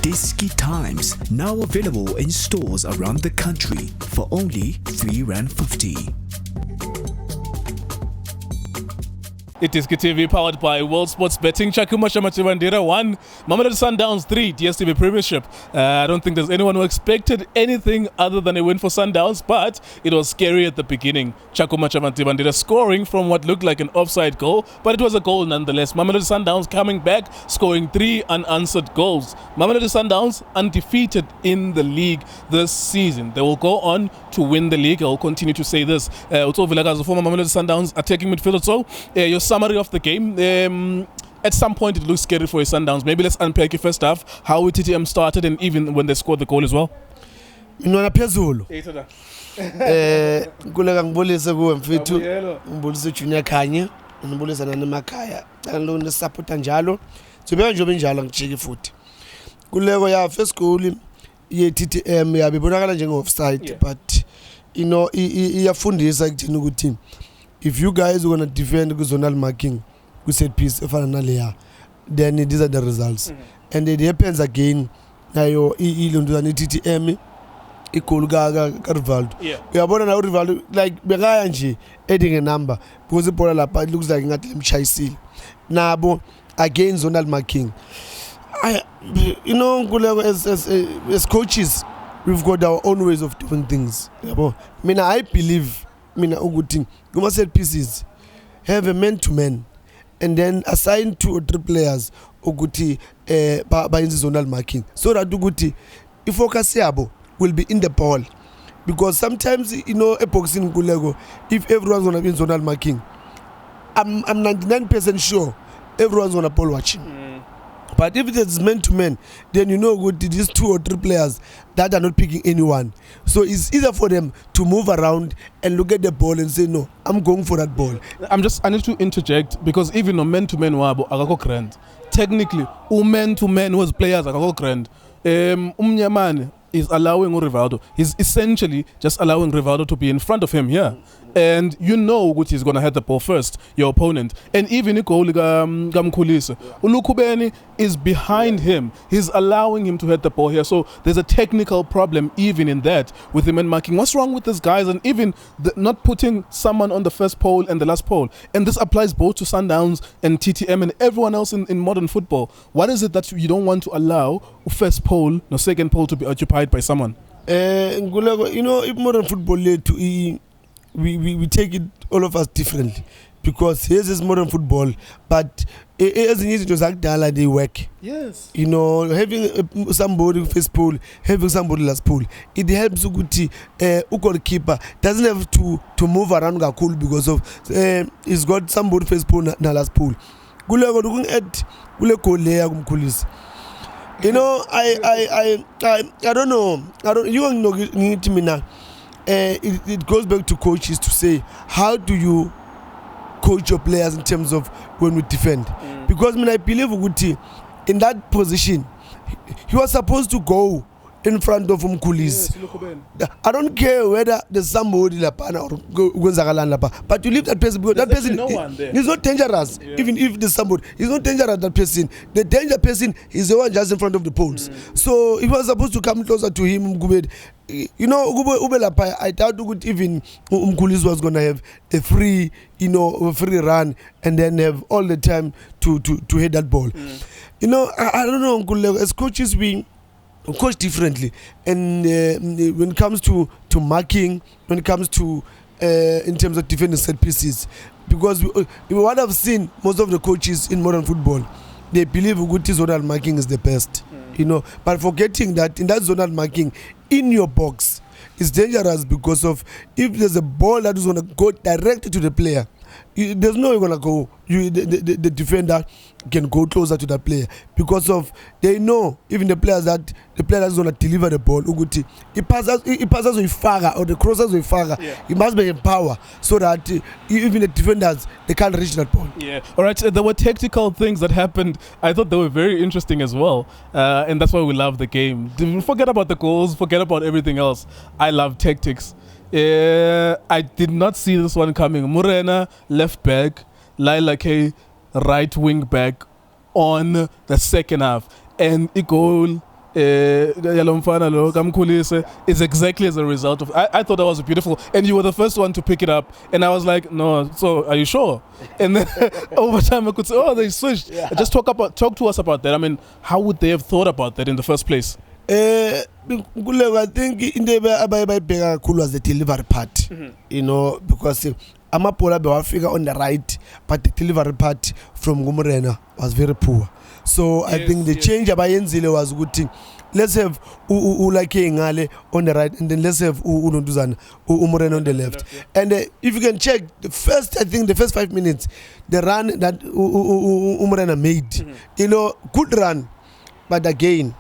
Diski Times, now available in stores around the country for only R3.50. iDiskiTV powered by World Sports Betting. Tshakuma Tsha Madzivhandila 1, Mamelodi Sundowns 3, DStv premiership. I don't think there's anyone who expected anything other than a win for Sundowns, but it was scary at the beginning. Tshakuma Tsha Madzivhandila scoring from what looked like an offside goal, but it was a goal nonetheless. Mamelodi Sundowns coming back, scoring 3 unanswered goals. Mamelodi Sundowns undefeated in the league this season. They will go on to win the league. I will continue to say this. Tso Vilakazi, former Mamelodi Sundowns attacking midfielder. So, your summary of the game. At some point it looks scary for your Sundowns. Maybe let's unpack your first half, how TTM started and even when they scored the goal as well. Mina phezulu kulega ngibulise kuwe mfethu, ngibulise Junior Khanye, ngibulise nanemakhaya lo ne support njalo sibe nje benjalo ngijike futhi kuleko ya first goal ye TTM yabibonakala njenge offside, but iyafundisa ukuthini ukuthi if you guys are going to defend with zonal marking, with set piece, then these are the results. And it happens again. Now you TTM, equal Rivaldo. We are born now Rivaldo like Begayanji adding a number because the ball it looks like not chai seal. Now again zonal marking. As coaches, we've got our own ways of doing things. I believe. Guma set pieces have a man-to-man and then assign 2 or 3 players by zonal marking so that if focus will be in the ball, because sometimes a boxing gulego, if everyone's gonna be in zonal marking, I'm 99% sure everyone's gonna ball watching. But if it is man-to-man, then these 2 or 3 players that are not picking anyone. So it's easier for them to move around and look at the ball and say, no, I'm going for that ball. I need to interject because even on man-to-man wabo akakho grand. Technically, man-to-man was players akakho grand. Umnyamane is allowing Rivaldo. He's essentially just allowing Rivaldo to be in front of him here. And which is going to hit the ball first, your opponent. And even Mkhulise, Ulukubeni is behind him. He's allowing him to hit the ball here. So there's a technical problem even in that with him and marking. What's wrong with these guys? And even not putting someone on the first pole and the last pole. And this applies both to Sundowns and TTM and everyone else in modern football. What is it that you don't want to allow first pole, no second pole to be occupied by someone? If modern football led to we take it all of us differently, because here's this modern football, but as in it was like they work. Yes. Having somebody first pool, having somebody last pool, it helps goalkeeper doesn't have to move around cool because of he's got somebody first pool na last pool. Looking at Mkhulise. I don't know. You need to me now. It goes back to coaches to say, how do you coach your players in terms of when we defend? Because I believe in that position, he was supposed to go in front of Mkhulise. Yes, I don't care whether there's somebody or but you leave that person because that person is not dangerous. Yeah. Even if there's somebody, he's not dangerous, that person. The danger person is the one just in front of the poles. So he was supposed to come closer to him. I doubt even Mkhulise was gonna have a free run and then have all the time to hit that ball. I don't know, as coaches we coach differently, and when it comes to marking, when it comes to in terms of defending set pieces, because what I've seen most of the coaches in modern football, they believe zonal marking is the best, but forgetting that in that zonal marking in your box is dangerous, because of if there's a ball that is going to go directly to the player, there's no way you're going to go. The defender can go closer to that player, because of they know even the player that's going to deliver the ball, he passes with fire, or the crosses with fire. He must be in power so that even the defenders, they can't reach that ball. Yeah. All right. There were tactical things that happened. I thought they were very interesting as well, and that's why we love the game. Forget about the goals. Forget about everything else. I love tactics. I did not see this one coming. Murena left back, Laila K right wing back on the second half, and a goal Yalomfana lo Mkhulise is exactly as a result of. I thought that was beautiful, and you were the first one to pick it up, and I was like, no. So are you sure? And then over time I could say, oh, they switched. Yeah. Just talk to us about that. I mean, how would they have thought about that in the first place? I think in the cool was the delivery part, you know, because Amapola be figure on the right, but the delivery part from Gumurena was very poor. So I think the change by Yenzile was a good thing. Let's have like Ngale on the right, and then let's have Unonduzan Umurena on the left. And if you can check the first 5 minutes, the run that Umurena made, you know, good run, but again,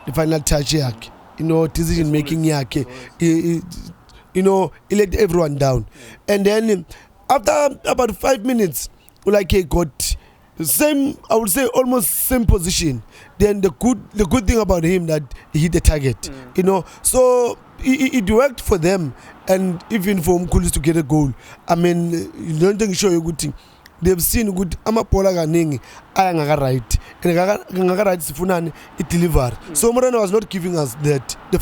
the final touch yake, you know, decision making yake, you know, he let everyone down. And then after about 5 minutes, like he got the same, I would say almost same position. Then the good thing about him that he hit the target, you know. So it worked for them, and even for Mkhulise to get a goal. I mean, you don't think show you a good thing. They've seen good amapola ganingi ayanga right and ngaga right sifunani it deliver. So Moreno was not giving us that the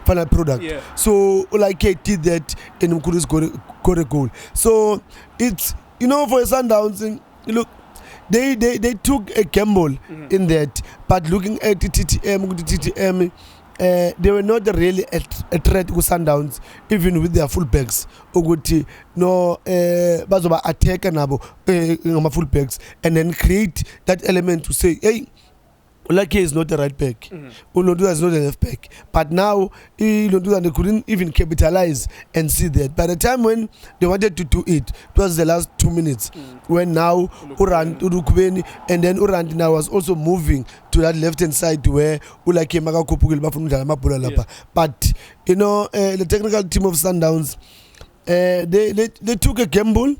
final product. Yeah. So like he did that and Mkhulise got a goal. So it's, you know, for Sundowns, look, they took a gamble in that, but looking at TTM, they were not really a threat to Sundowns, even with their fullbacks. Uguti no bazoba attack nabo fullbacks, and then create that element to say, hey, Olake is not the right back. Ulonduza is not the left back. But now, they couldn't even capitalize and see that. By the time when they wanted to do it, it was the last 2 minutes. When now, Urukubeni, and then Uranti now was also moving to that left-hand side where Olake Magakopugilba from Jalamapola Lapa. But, you know, the technical team of Sundowns, they took a gamble.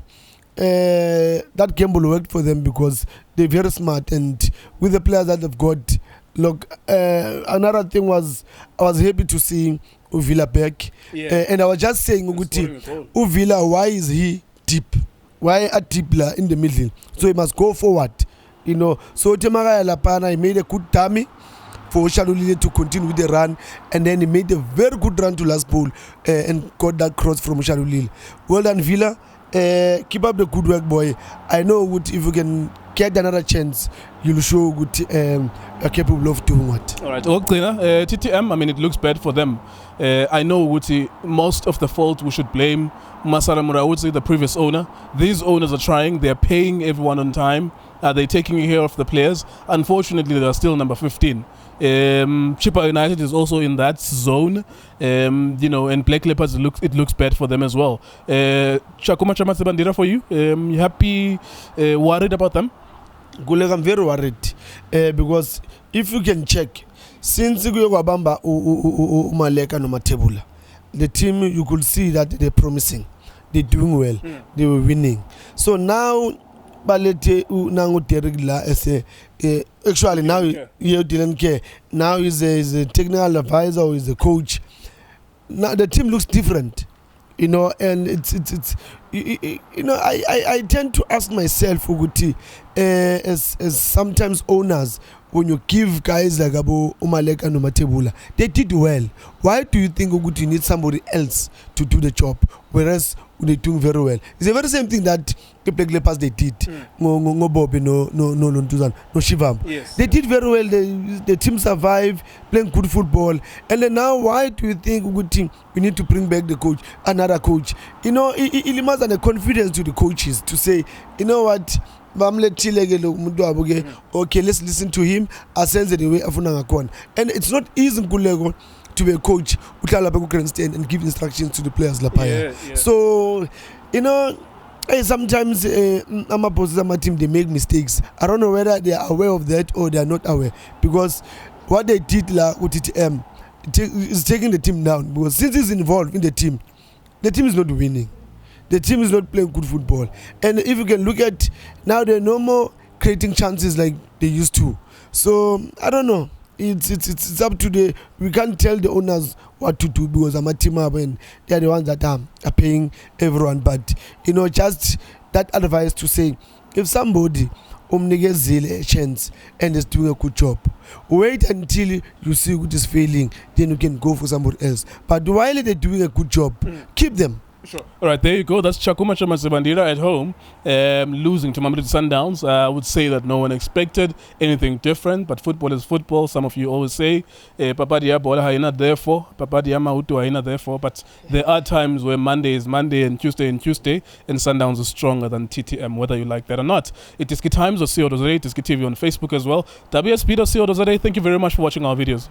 That gamble worked for them because they're very smart, and with the players that they've got, look, another thing was I was happy to see Uvila back, and I was just saying, Uvila, why is he deep? Why a deep in the middle? So he must go forward, you know. So Temagaya Lapana, he made a good dummy for Shalulile to continue with the run, and then he made a very good run to last ball and got that cross from Shalulile. Well done, Villa. Keep up the good work, boy. I know if you can get another chance, you'll show good you're capable of doing what. All right, TTM, I mean, it looks bad for them. I know most of the fault we should blame Masara Muraudzi, the previous owner. These owners are trying, they're paying everyone on time. They're taking care of the players. Unfortunately, they're still number 15. Chippa United is also in that zone, you know, and Black Leopards, it looks bad for them as well. Tshakuma Tsha Madzivhandila for you, you happy, worried about them? Guleg, I'm very worried because if you can check, since Bamba Umaleka no Matebula, the team, you could see that they're promising, they're doing well, they were winning. So now, Balete Nangu Terigla as actually now you didn't care. Now he's a technical advisor or he's a coach. Now the team looks different, you know, and it's you know, I tend to ask myself, Uguti, as sometimes owners, when you give guys like Abu Umalek and Umatebula, they did well. Why do you think Uguti needs somebody else to do the job, whereas they're doing very well? It's the very same thing that the Black Leopards they did. No Shivam. Yes. They did very well. The team survived, playing good football. And then now, why do you think Uguti we need to bring back the coach, another coach? You know, it must have the confidence to the coaches to say, you know what, okay, let's listen to him. I sense the way and it's not easy to be a coach who can stand and give instructions to the players. So, you know, sometimes my team, they make mistakes. I don't know whether they are aware of that or they are not aware, because what they did with TTM is taking the team down, because since he's involved in the team is not winning. The team is not playing good football. And if you can look at now, they're no more creating chances like they used to. So I don't know. It's up to we can't tell the owners what to do, because I'm a team up and they're the ones that are paying everyone. But you know, just that advice to say, if somebody umnikezile a chance and is doing a good job. Wait until you see what is failing, then you can go for somebody else. But while they're doing a good job, keep them. Sure. All right, there you go. That's Tshakuma Tsha Madzivhandila at home, losing to Mamelodi Sundowns. I would say that no one expected anything different, but football is football. Some of you always say, Papa Dia Bola Haina therefore, Papa Dia Mahutu Haina therefore. But there are times where Monday is Monday and Tuesday, and Sundowns is stronger than TTM, whether you like that or not. It is Times.co.za, iDiskiTV on Facebook as well. WSP.co.za. Thank you very much for watching our videos.